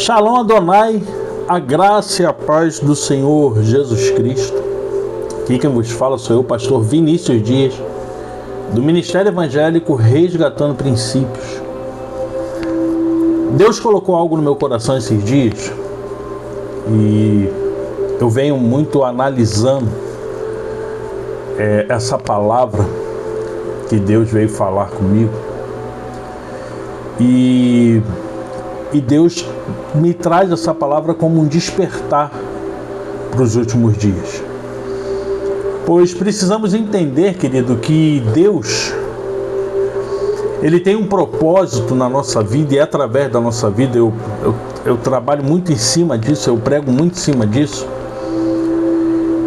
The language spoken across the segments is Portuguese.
Shalom Adonai, a graça e a paz do Senhor Jesus Cristo. Aqui quem vos fala sou eu, pastor Vinícius Dias, do Ministério Evangélico Resgatando Princípios. Deus colocou algo no meu coração esses dias e eu venho muito analisando essa palavra que Deus veio falar comigo. E Deus me traz essa palavra como um despertar para os últimos dias. Pois precisamos entender, querido, que Deus, Ele tem um propósito na nossa vida e através da nossa vida. Eu trabalho muito em cima disso, eu prego muito em cima disso.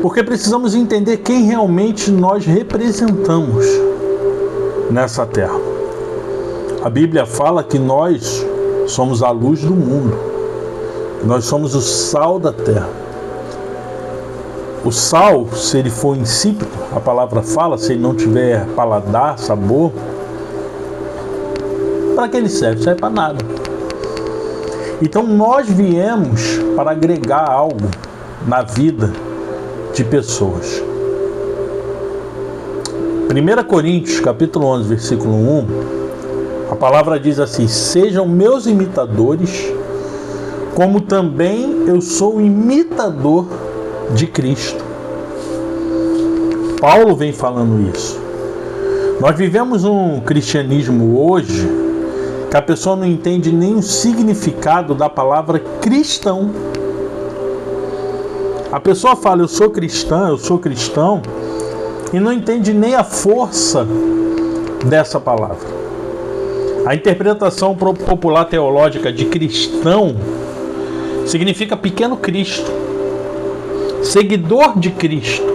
Porque precisamos entender quem realmente nós representamos nessa terra. A Bíblia fala que nós somos a luz do mundo. Nós somos o sal da terra. O sal, se ele for insípido, a palavra fala, se ele não tiver paladar, sabor, para que ele serve? Serve para nada. Então nós viemos para agregar algo na vida de pessoas. 1 Coríntios, capítulo 11, versículo 1, a palavra diz assim: sejam meus imitadores, como também eu sou imitador de Cristo. Paulo vem falando isso. Nós vivemos um cristianismo hoje que a pessoa não entende nem o significado da palavra cristão. A pessoa fala, eu sou cristão, e não entende nem a força dessa palavra. A interpretação popular teológica de cristão significa pequeno Cristo, seguidor de Cristo.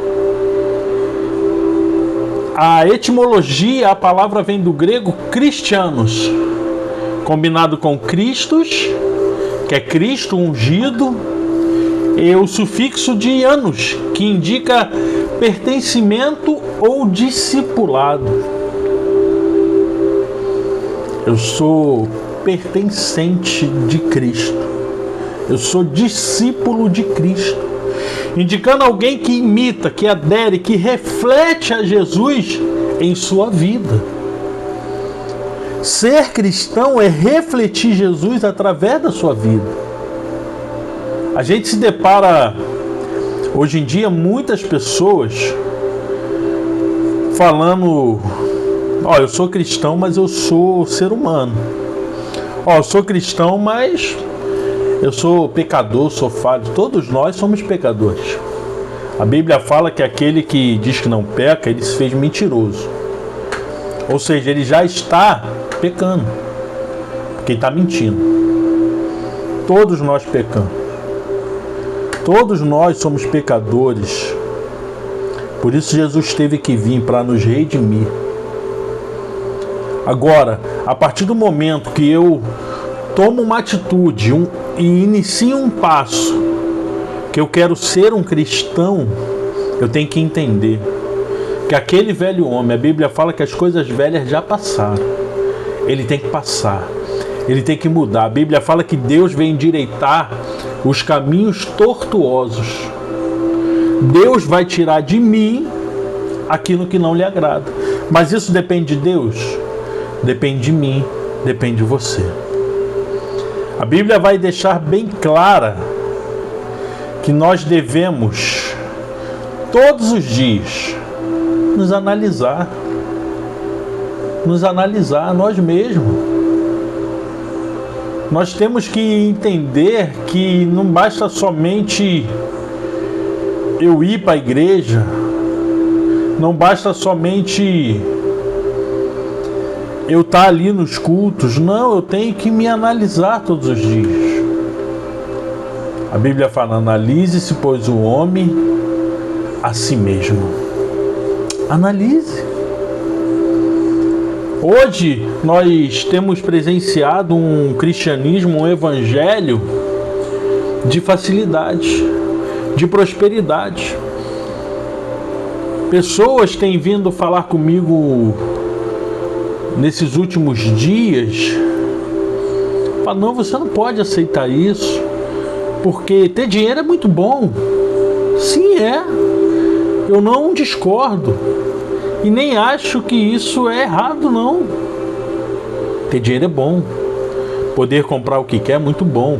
A etimologia, a palavra vem do grego cristianos, combinado com Christos, que é Cristo ungido, e o sufixo de anos, que indica pertencimento ou discipulado. Eu sou pertencente de Cristo. Eu sou discípulo de Cristo. Indicando alguém que imita, que adere, que reflete a Jesus em sua vida. Ser cristão é refletir Jesus através da sua vida. A gente se depara, hoje em dia, muitas pessoas falando: eu sou cristão, mas eu sou ser humano. Eu sou cristão, mas eu sou pecador, sou falho. Todos nós somos pecadores. A Bíblia fala que aquele que diz que não peca, ele se fez mentiroso. Ou seja, ele já está pecando, porque ele está mentindo. Todos nós pecamos. Todos nós somos pecadores. Por isso Jesus teve que vir para nos redimir. Agora, a partir do momento que eu tomo uma atitude e inicio um passo, que eu quero ser um cristão, eu tenho que entender que aquele velho homem, a Bíblia fala que as coisas velhas já passaram. Ele tem que passar, ele tem que mudar. A Bíblia fala que Deus vem endireitar os caminhos tortuosos. Deus vai tirar de mim aquilo que não lhe agrada. Mas isso depende de Deus? Depende de mim, depende de você. A Bíblia vai deixar bem clara que nós devemos, todos os dias, nos analisar nós mesmos. Nós temos que entender que não basta somente eu ir para a igreja, não basta somente eu estar ali nos cultos. Não, eu tenho que me analisar todos os dias. A Bíblia fala: analise-se, pois, o homem a si mesmo. Analise. Hoje nós temos presenciado um cristianismo, um evangelho de facilidade, de prosperidade. Pessoas têm vindo falar comigo nesses últimos dias Fala, não, você não pode aceitar isso, porque ter dinheiro é muito bom. Sim, é. Eu não discordo. E nem acho que isso é errado, não. Ter dinheiro é bom. Poder comprar o que quer é muito bom.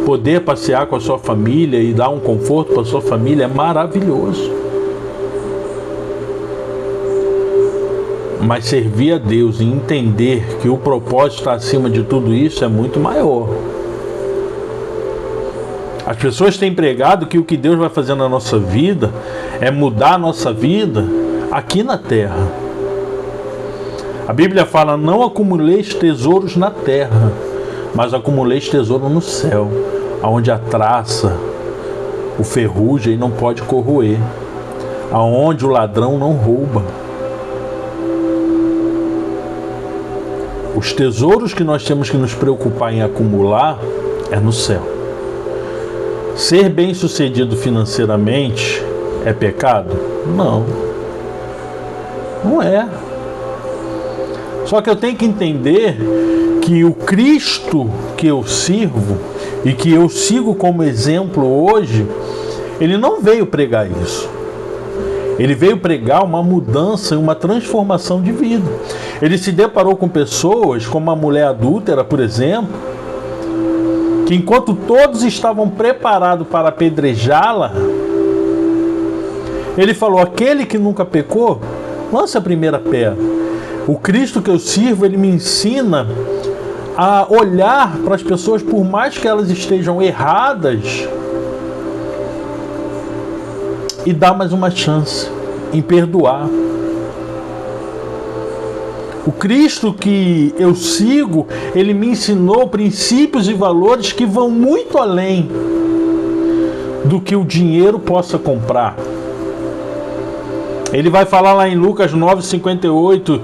Poder passear com a sua família e dar um conforto para a sua família é maravilhoso. Mas servir a Deus e entender que o propósito está acima de tudo isso é muito maior. As pessoas têm pregado que o que Deus vai fazer na nossa vida é mudar a nossa vida aqui na terra. A Bíblia fala, não acumuleis tesouros na terra, mas acumuleis tesouro no céu, aonde a traça, o ferrugem não pode corroer, aonde o ladrão não rouba. Os tesouros que nós temos que nos preocupar em acumular é no céu. Ser bem-sucedido financeiramente é pecado? Não. Não é. Só que eu tenho que entender que o Cristo que eu sirvo e que eu sigo como exemplo hoje, ele não veio pregar isso. Ele veio pregar uma mudança e uma transformação de vida. Ele se deparou com pessoas como a mulher adúltera, por exemplo, que enquanto todos estavam preparados para apedrejá-la, ele falou, aquele que nunca pecou, lance a primeira pedra. O Cristo que eu sirvo, ele me ensina a olhar para as pessoas, por mais que elas estejam erradas, e dar mais uma chance em perdoar. O Cristo que eu sigo, ele me ensinou princípios e valores que vão muito além do que o dinheiro possa comprar. Ele vai falar lá em Lucas 9,58,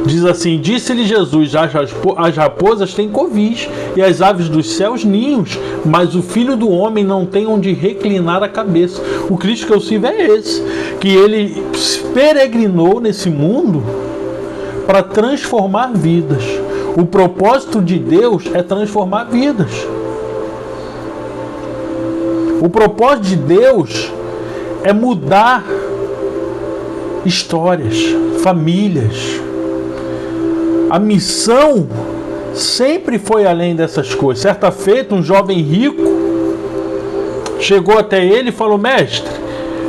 diz assim, disse-lhe Jesus, as raposas têm covis e as aves dos céus ninhos, mas o Filho do Homem não tem onde reclinar a cabeça. O Cristo que eu sirvo é esse, que ele peregrinou nesse mundo para transformar vidas. O propósito de Deus é transformar vidas. O propósito de Deus é mudar histórias, famílias. A missão sempre foi além dessas coisas. Certa feita, um jovem rico chegou até ele e falou, mestre,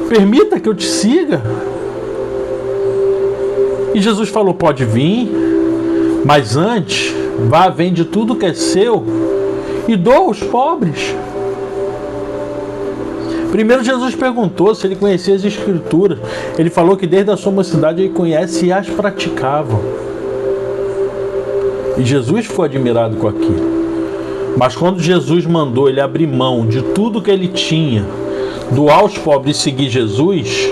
permita que eu te siga. E Jesus falou, pode vir, mas antes, vá, vende tudo que é seu e doa aos pobres. Primeiro Jesus perguntou se ele conhecia as Escrituras. Ele falou que desde a sua mocidade ele conhece e as praticava. E Jesus ficou admirado com aquilo. Mas quando Jesus mandou ele abrir mão de tudo que ele tinha, doar aos pobres e seguir Jesus,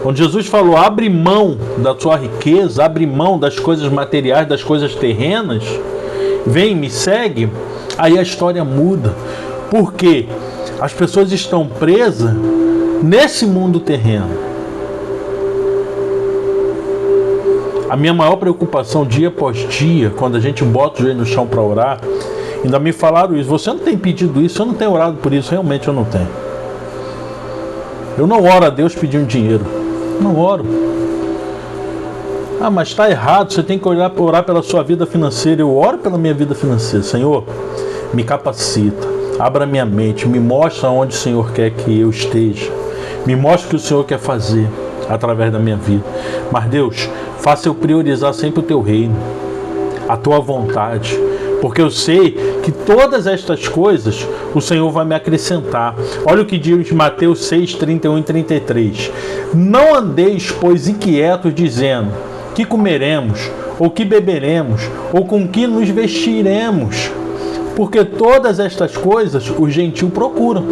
quando Jesus falou, abre mão da sua riqueza, abre mão das coisas materiais, das coisas terrenas, vem, me segue, aí a história muda. Por quê? As pessoas estão presas nesse mundo terreno. A minha maior preocupação dia após dia, quando a gente bota o joelho no chão para orar, ainda me falaram isso, você não tem pedido isso, eu não tenho orado por isso, realmente eu não tenho. Eu não oro a Deus pedindo dinheiro, não oro. Ah, mas está errado, você tem que orar pela sua vida financeira. Eu oro pela minha vida financeira. Senhor, me capacita, abra minha mente, me mostra onde o Senhor quer que eu esteja, me mostra o que o Senhor quer fazer através da minha vida. Mas Deus, faça eu priorizar sempre o teu reino, a tua vontade, porque eu sei que todas estas coisas o Senhor vai me acrescentar. Olha o que diz Mateus 6, 31 e 33. Não andeis, pois, inquietos, dizendo, que comeremos, ou que beberemos, ou com que nos vestiremos, porque todas estas coisas os gentios procuram.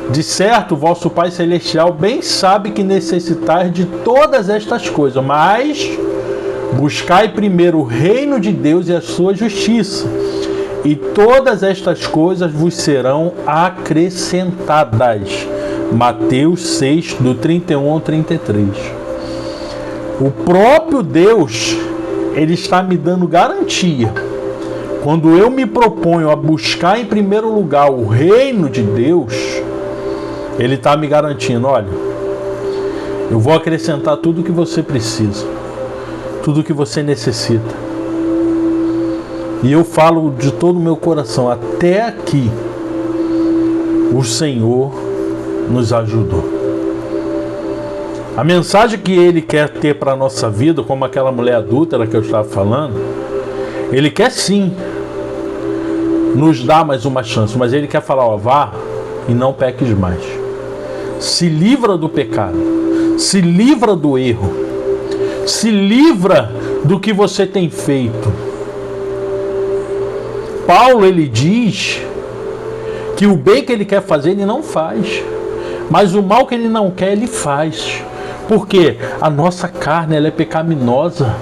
De certo, vosso Pai Celestial bem sabe que necessitais de todas estas coisas, mas buscai primeiro o reino de Deus e a sua justiça, e todas estas coisas vos serão acrescentadas. Mateus 6, do 31 ao 33. O próprio Deus, ele está me dando garantia. Quando eu me proponho a buscar em primeiro lugar o reino de Deus, Ele está me garantindo, olha, eu vou acrescentar tudo o que você precisa, tudo o que você necessita. E eu falo de todo o meu coração, até aqui, o Senhor nos ajudou. A mensagem que Ele quer ter para a nossa vida, como aquela mulher adúltera que eu estava falando, Ele quer sim nos dar mais uma chance, mas Ele quer falar, ó, vá e não peques mais. Se livra do pecado, se livra do erro, se livra do que você tem feito. Paulo, ele diz que o bem que ele quer fazer, ele não faz, mas o mal que ele não quer, ele faz. Porque a nossa carne, ela é pecaminosa.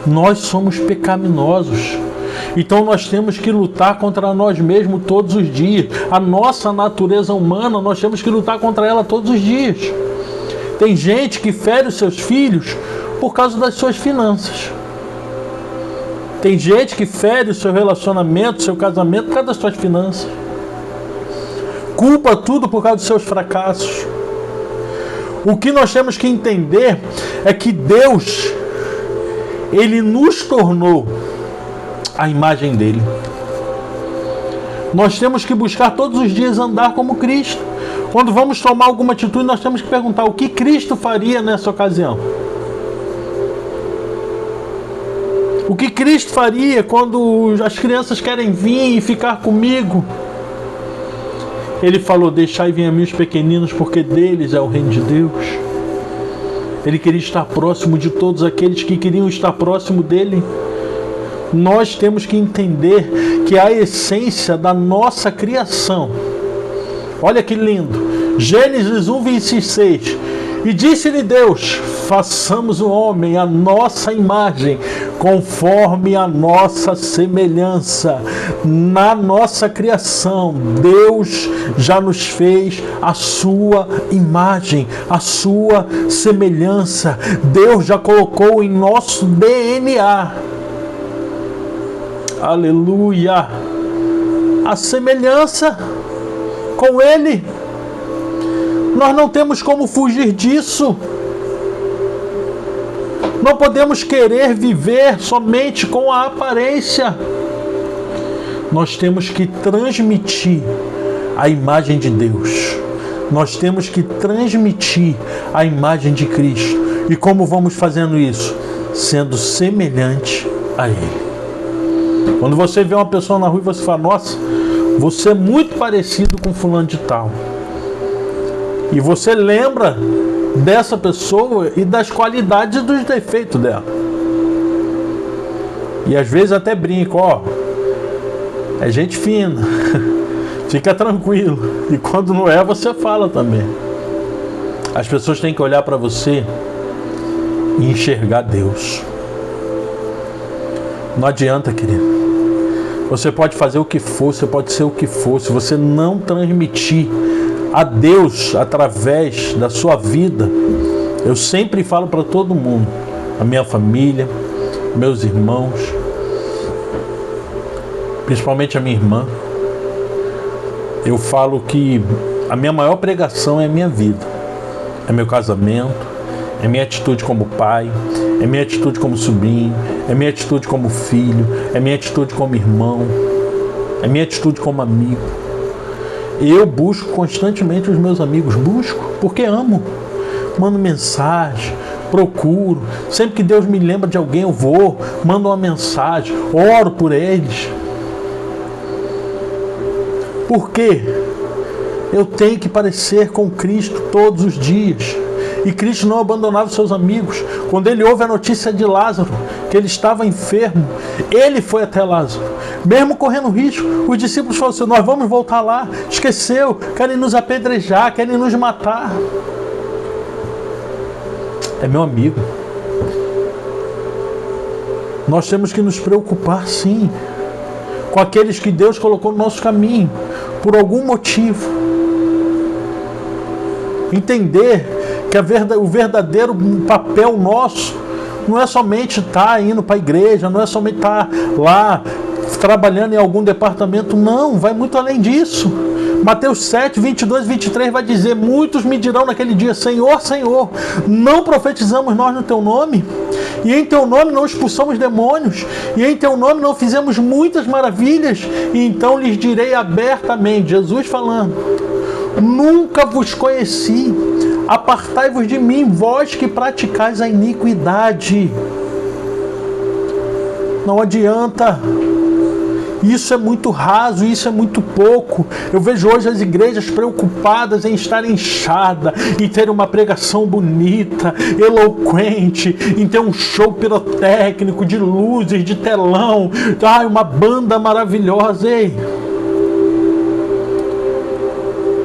Nós somos pecaminosos. Então nós temos que lutar contra nós mesmos todos os dias. A nossa natureza humana, nós temos que lutar contra ela todos os dias. Tem gente que fere os seus filhos por causa das suas finanças. Tem gente que fere o seu relacionamento, o seu casamento por causa das suas finanças. Culpa tudo por causa dos seus fracassos. O que nós temos que entender é que Deus, Ele nos tornou a imagem dele. Nós temos que buscar todos os dias andar como Cristo. Quando vamos tomar alguma atitude, nós temos que perguntar o que Cristo faria nessa ocasião. O que Cristo faria quando as crianças querem vir e ficar comigo? Ele falou, deixai vir a mim os pequeninos, porque deles é o reino de Deus. Ele queria estar próximo de todos aqueles que queriam estar próximo dele. Nós temos que entender que a essência da nossa criação, olha que lindo, Gênesis 1, 26, e disse-lhe Deus, façamos o homem à nossa imagem, conforme a nossa semelhança. Na nossa criação, Deus já nos fez a sua imagem, a sua semelhança. Deus já colocou em nosso DNA, aleluia, a semelhança com Ele. Nós não temos como fugir disso. Não podemos querer viver somente com a aparência. Nós temos que transmitir a imagem de Deus. Nós temos que transmitir a imagem de Cristo. E como vamos fazendo isso? Sendo semelhante a Ele. Quando você vê uma pessoa na rua e você fala, nossa, você é muito parecido com fulano de tal. E você lembra dessa pessoa e das qualidades e dos defeitos dela. E às vezes até brinco, ó, é gente fina, fica tranquilo. E quando não é, você fala também. As pessoas têm que olhar para você e enxergar Deus. Não adianta, querido. Você pode fazer o que for, você pode ser o que for, se você não transmitir a Deus através da sua vida. Eu sempre falo para todo mundo, a minha família, meus irmãos, principalmente a minha irmã, eu falo que a minha maior pregação é a minha vida, é meu casamento, é minha atitude como pai, é minha atitude como sobrinho, é minha atitude como filho, é minha atitude como irmão, é minha atitude como amigo. Eu busco constantemente os meus amigos, busco porque amo, mando mensagem, procuro, sempre que Deus me lembra de alguém eu vou, mando uma mensagem, oro por eles. Por quê? Eu tenho que parecer com Cristo todos os dias. E Cristo não abandonava os seus amigos. Quando ele ouve a notícia de Lázaro, que ele estava enfermo, ele foi até Lázaro. Mesmo correndo risco, os discípulos falaram assim, nós vamos voltar lá. Esqueceu, querem nos apedrejar, querem nos matar. É meu amigo. Nós temos que nos preocupar, sim, com aqueles que Deus colocou no nosso caminho, por algum motivo. Entender que o verdadeiro papel nosso não é somente estar indo para a igreja, não é somente estar lá trabalhando em algum departamento. Não, vai muito além disso. Mateus 7, 22 e 23 vai dizer: muitos me dirão naquele dia: Senhor, Senhor, não profetizamos nós no teu nome? E em teu nome não expulsamos demônios? E em teu nome não fizemos muitas maravilhas? E então lhes direi abertamente, Jesus falando: nunca vos conheci, apartai-vos de mim, vós que praticais a iniquidade. Não adianta. Isso é muito raso, isso é muito pouco. Eu vejo hoje as igrejas preocupadas em estar inchada, em ter uma pregação bonita, eloquente, em ter um show pirotécnico de luzes, de telão, uma banda maravilhosa. Ei,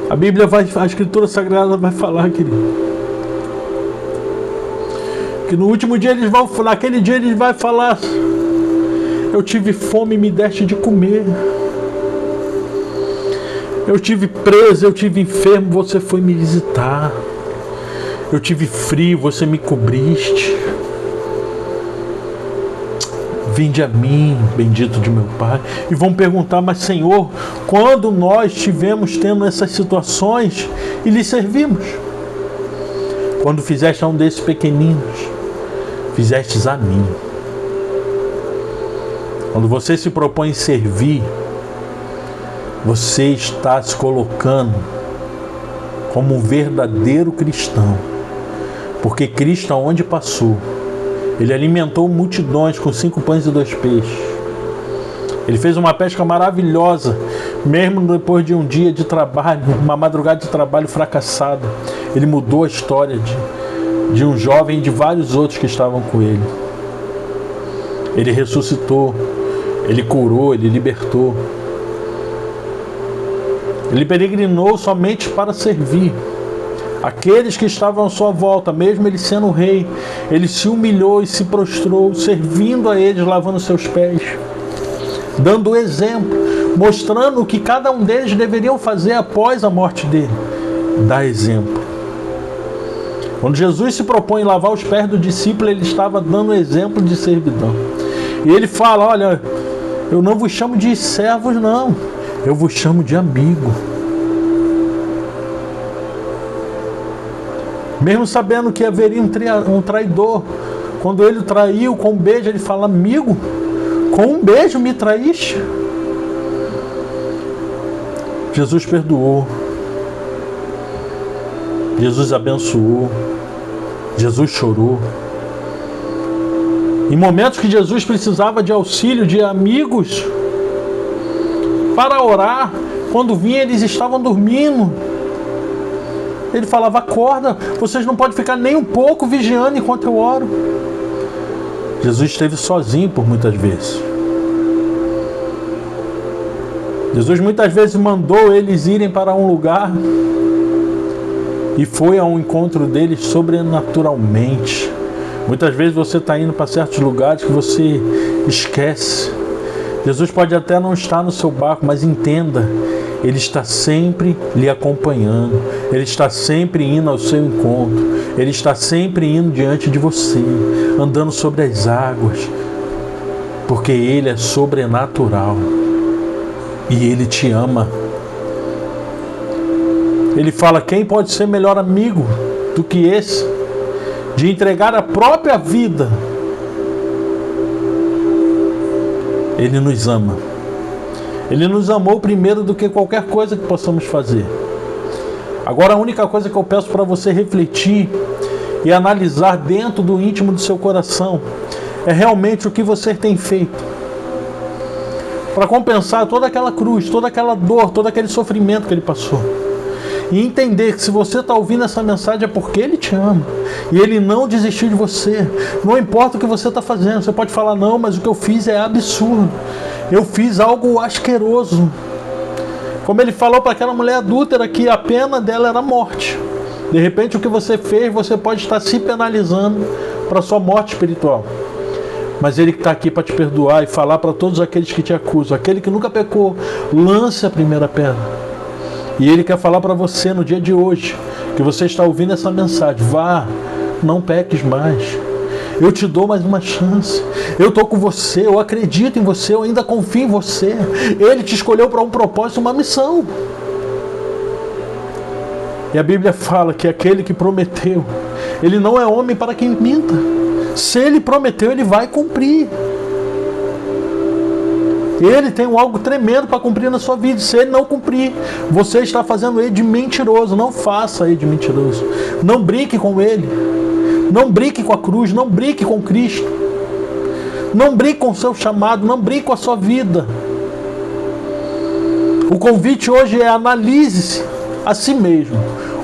a Bíblia a Escritura Sagrada vai falar, querido, que no último dia naquele dia eles vão falar: eu tive fome e me deste de comer. Eu tive preso, eu tive enfermo, você foi me visitar. Eu tive frio, você me cobriste. Vinde a mim, bendito de meu Pai. E vão perguntar: mas Senhor, quando nós estivemos tendo essas situações e lhe servimos? Quando fizeste a um desses pequeninos, fizestes a mim. Quando você se propõe a servir, você está se colocando como um verdadeiro cristão. Porque Cristo, aonde passou, Ele alimentou multidões com 5 pães e 2 peixes. Ele fez uma pesca maravilhosa, mesmo depois de um dia de trabalho, uma madrugada de trabalho fracassada. Ele mudou a história de um jovem e de vários outros que estavam com ele. Ele ressuscitou. Ele curou, Ele libertou. Ele peregrinou somente para servir aqueles que estavam à sua volta, mesmo Ele sendo o rei. Ele se humilhou e se prostrou, servindo a eles, lavando seus pés, dando exemplo, mostrando o que cada um deles deveriam fazer após a morte dele. Dá exemplo. Quando Jesus se propõe a lavar os pés do discípulo, Ele estava dando exemplo de servidão. E Ele fala: olha, eu não vos chamo de servos, não. Eu vos chamo de amigo. Mesmo sabendo que haveria um traidor, quando ele traiu com um beijo, ele fala: amigo, com um beijo me traíste? Jesus perdoou. Jesus abençoou. Jesus chorou. Em momentos que Jesus precisava de auxílio de amigos para orar, quando vinha eles estavam dormindo. Ele falava: acorda, vocês não podem ficar nem um pouco vigiando enquanto eu oro. Jesus esteve sozinho por muitas vezes. Jesus muitas vezes mandou eles irem para um lugar e foi ao encontro deles sobrenaturalmente. Muitas vezes você está indo para certos lugares que você esquece. Jesus pode até não estar no seu barco, mas entenda, Ele está sempre lhe acompanhando. Ele está sempre indo ao seu encontro. Ele está sempre indo diante de você, andando sobre as águas, porque Ele é sobrenatural e Ele te ama. Ele fala: quem pode ser melhor amigo do que esse, de entregar a própria vida? Ele nos ama. Ele nos amou primeiro do que qualquer coisa que possamos fazer. Agora, a única coisa que eu peço para você refletir e analisar dentro do íntimo do seu coração é realmente o que você tem feito para compensar toda aquela cruz, toda aquela dor, todo aquele sofrimento que Ele passou. E entender que se você está ouvindo essa mensagem é porque Ele te ama. E Ele não desistiu de você. Não importa o que você está fazendo. Você pode falar: não, mas o que eu fiz é absurdo. Eu fiz algo asqueroso. Como Ele falou para aquela mulher adúltera que a pena dela era a morte. De repente o que você fez, você pode estar se penalizando para a sua morte espiritual. Mas Ele está aqui para te perdoar e falar para todos aqueles que te acusam: aquele que nunca pecou, lance a primeira pedra. E Ele quer falar para você no dia de hoje, que você está ouvindo essa mensagem: vá, não peques mais. Eu te dou mais uma chance. Eu estou com você, eu acredito em você, eu ainda confio em você. Ele te escolheu para um propósito, uma missão. E a Bíblia fala que aquele que prometeu, ele não é homem para quem minta. Se ele prometeu, ele vai cumprir. Ele tem algo tremendo para cumprir na sua vida. Se ele não cumprir, você está fazendo ele de mentiroso. Não faça ele de mentiroso. Não brinque com ele. Não brinque com a cruz. Não brinque com Cristo. Não brinque com o seu chamado. Não brinque com a sua vida. O convite hoje é: analise-se a si mesmo.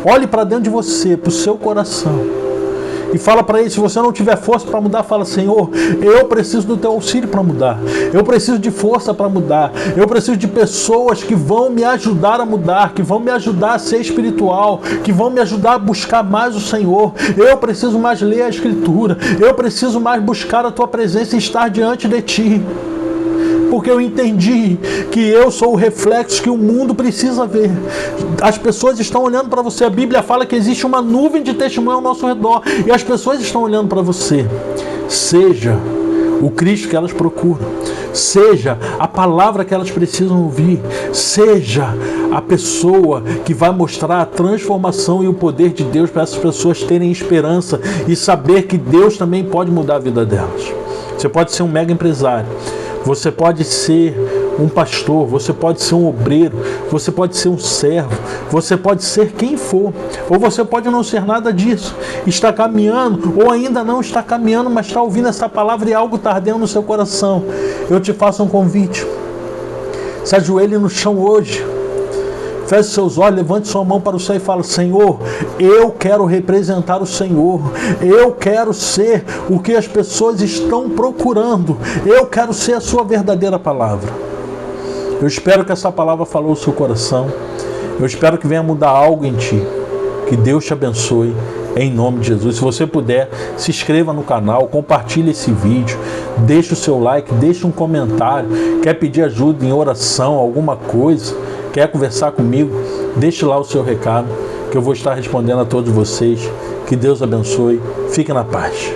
Olhe para dentro de você, para o seu coração. E fala para ele: se você não tiver força para mudar, fala: Senhor, eu preciso do teu auxílio para mudar. Eu preciso de força para mudar. Eu preciso de pessoas que vão me ajudar a mudar, que vão me ajudar a ser espiritual, que vão me ajudar a buscar mais o Senhor. Eu preciso mais ler a Escritura. Eu preciso mais buscar a tua presença e estar diante de ti. Porque eu entendi que eu sou o reflexo que o mundo precisa ver. As pessoas estão olhando para você. A Bíblia fala que existe uma nuvem de testemunho ao nosso redor. E as pessoas estão olhando para você. Seja o Cristo que elas procuram. Seja a palavra que elas precisam ouvir. Seja a pessoa que vai mostrar a transformação e o poder de Deus para essas pessoas terem esperança e saber que Deus também pode mudar a vida delas. Você pode ser um mega empresário. Você pode ser um pastor, você pode ser um obreiro, você pode ser um servo, você pode ser quem for, ou você pode não ser nada disso, está caminhando, ou ainda não está caminhando, mas está ouvindo essa palavra e algo está ardendo no seu coração. Eu te faço um convite: se ajoelhe no chão hoje, feche seus olhos, levante sua mão para o céu e fala: Senhor, eu quero representar o Senhor. Eu quero ser o que as pessoas estão procurando. Eu quero ser a sua verdadeira palavra. Eu espero que essa palavra falou o seu coração. Eu espero que venha mudar algo em ti. Que Deus te abençoe, em nome de Jesus. Se você puder, se inscreva no canal, compartilhe esse vídeo, deixe o seu like, deixe um comentário. Quer pedir ajuda em oração, alguma coisa? Quer conversar comigo? Deixe lá o seu recado, que eu vou estar respondendo a todos vocês. Que Deus abençoe. Fique na paz.